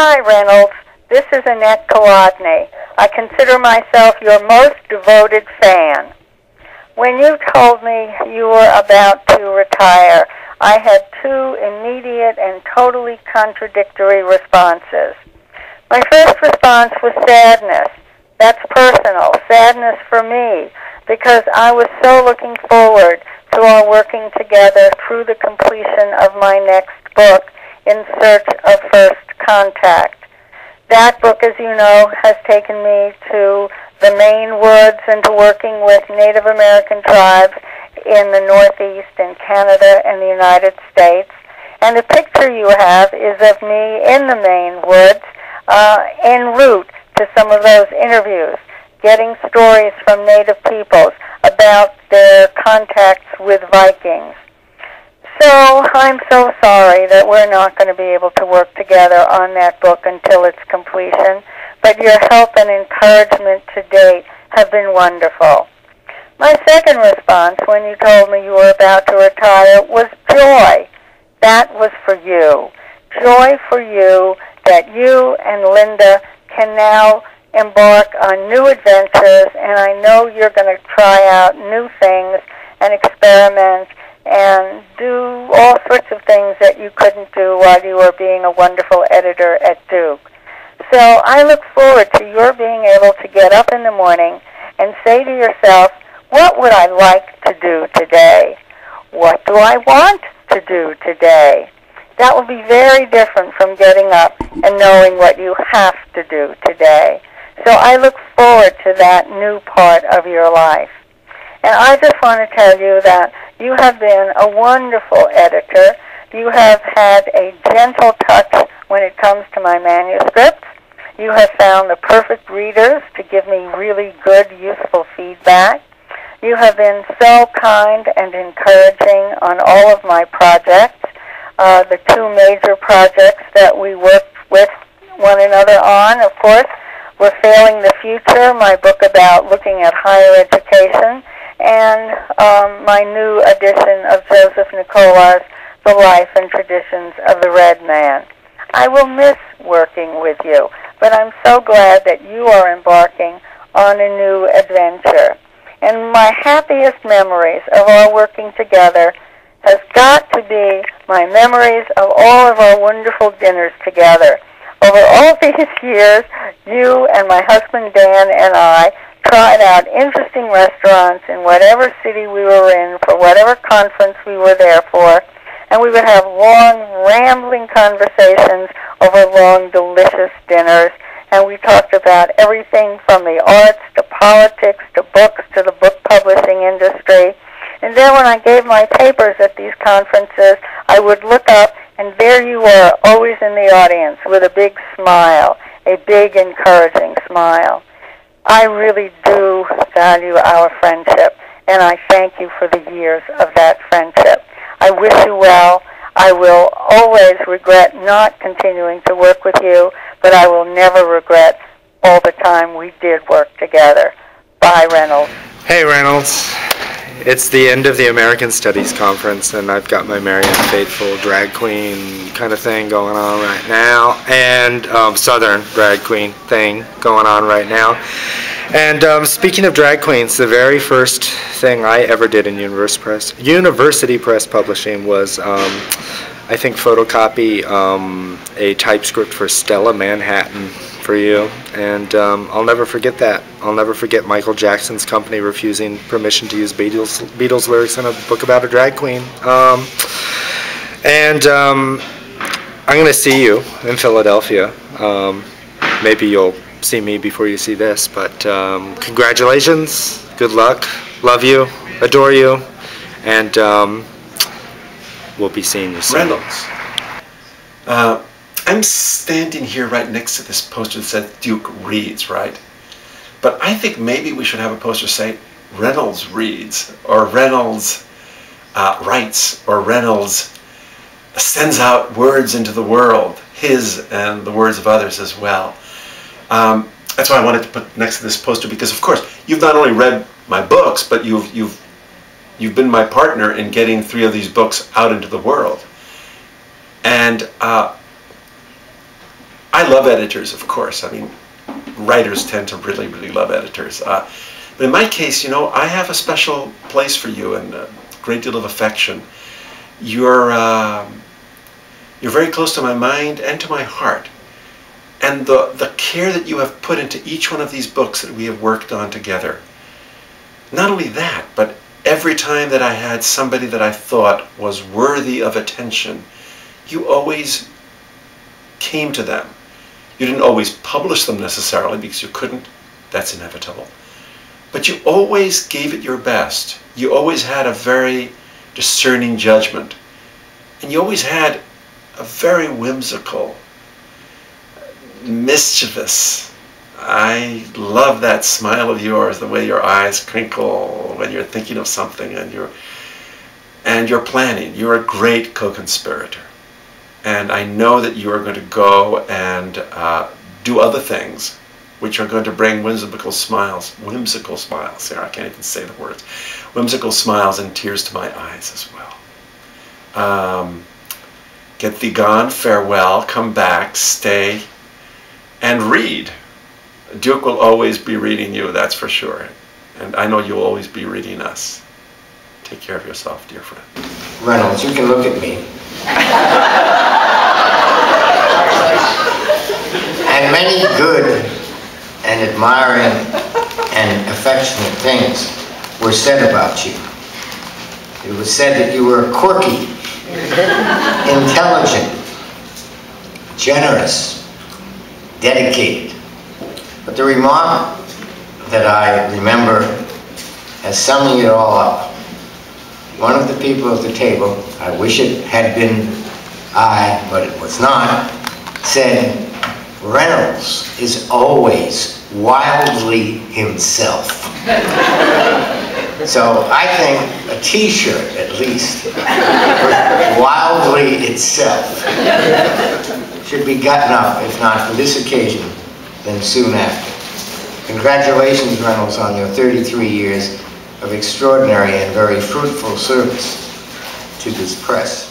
Hi, Reynolds. This is Annette Kolodny. I consider myself your most devoted fan. When you told me you were about to retire, I had two immediate and totally contradictory responses. My first response was sadness. That's personal, sadness for me, because I was so looking forward to our working together through the completion of my next book, In Search of First Contact. That book, as you know, has taken me to the Maine woods and to working with Native American tribes in the Northeast and Canada and the United States. And the picture you have is of me in the Maine woods en route to some of those interviews, getting stories from Native peoples about their contacts with Vikings. So I'm so sorry that we're not going to be able to work together on that book until its completion, but your help and encouragement to date have been wonderful. My second response when you told me you were about to retire was joy. That was for you. Joy for you that you and Linda can now embark on new adventures, and I know you're going to try out new things and experiment and do all sorts of things that you couldn't do while you were being a wonderful editor at Duke. So I look forward to your being able to get up in the morning and say to yourself, what would I like to do today? What do I want to do today? That will be very different from getting up and knowing what you have to do today. So I look forward to that new part of your life. And I just want to tell you that you have been a wonderful editor. You have had a gentle touch when it comes to my manuscripts. You have found the perfect readers to give me really good, useful feedback. You have been so kind and encouraging on all of my projects. The two major projects that we worked with one another on, of course, were Failing the Future, my book about looking at higher education, and my new edition of Joseph Nicola's The Life and Traditions of the Red Man. I will miss working with you, but I'm so glad that you are embarking on a new adventure. And my happiest memories of our working together has got to be my memories of all of our wonderful dinners together. Over all these years, you and my husband Dan and I tried out interesting restaurants in whatever city we were in for whatever conference we were there for, and we would have long, rambling conversations over long, delicious dinners, and we talked about everything from the arts to politics to books to the book publishing industry. And then when I gave my papers at these conferences, I would look up, and there you were, always in the audience with a big smile, a big, encouraging smile. I really do value our friendship, and I thank you for the years of that friendship. I wish you well. I will always regret not continuing to work with you, but I will never regret all the time we did work together. Bye, Reynolds. Hey, Reynolds. It's the end of the American Studies Conference, and I've got my Marian Faithfull drag queen kind of thing going on right now, and Southern drag queen thing going on right now. And speaking of drag queens, the very first thing I ever did in University Press Publishing was, I think, photocopy a typescript for Stella Manhattan for you, and I'll never forget that. I'll never forget Michael Jackson's company refusing permission to use Beatles lyrics in a book about a drag queen. I'm going to see you in Philadelphia. Maybe you'll see me before you see this, but congratulations, good luck, love you, adore you, and we'll be seeing you soon. Reynolds. I'm standing here right next to this poster that says Duke Reads, right? But I think maybe we should have a poster say Reynolds Reads, or Reynolds Writes, or Reynolds sends out words into the world, his and the words of others as well. That's why I wanted to put next to this poster, because of course you've not only read my books, but you've been my partner in getting 3 of these books out into the world. And I love editors, of course. I mean, writers tend to really, really love editors. But in my case, you know, I have a special place for you and a great deal of affection. You're very close to my mind and to my heart. And the care that you have put into each one of these books that we have worked on together. Not only that, but every time that I had somebody that I thought was worthy of attention, you always came to them. You didn't always publish them necessarily because you couldn't. That's inevitable. But you always gave it your best. You always had a very discerning judgment. And you always had a very whimsical, mischievous, I love that smile of yours, the way your eyes crinkle when you're thinking of something and you're planning. You're a great co-conspirator. And I know that you are going to go and do other things which are going to bring whimsical smiles, here I can't even say the words, whimsical smiles and tears to my eyes as well. Get thee gone, farewell, come back, stay, and read. Duke will always be reading you, that's for sure. And I know you'll always be reading us. Take care of yourself, dear friend. Reynolds, you can look at me. And many good and admiring and affectionate things were said about you. It was said that you were quirky, intelligent, generous, dedicated. But the remark that I remember as summing it all up, one of the people at the table, I wish it had been I, but it was not, said, Reynolds is always wildly himself. So I think a t-shirt, at least, with wildly itself, should be gotten up, if not for this occasion, then soon after. Congratulations, Reynolds, on your 33 years of extraordinary and very fruitful service to this press.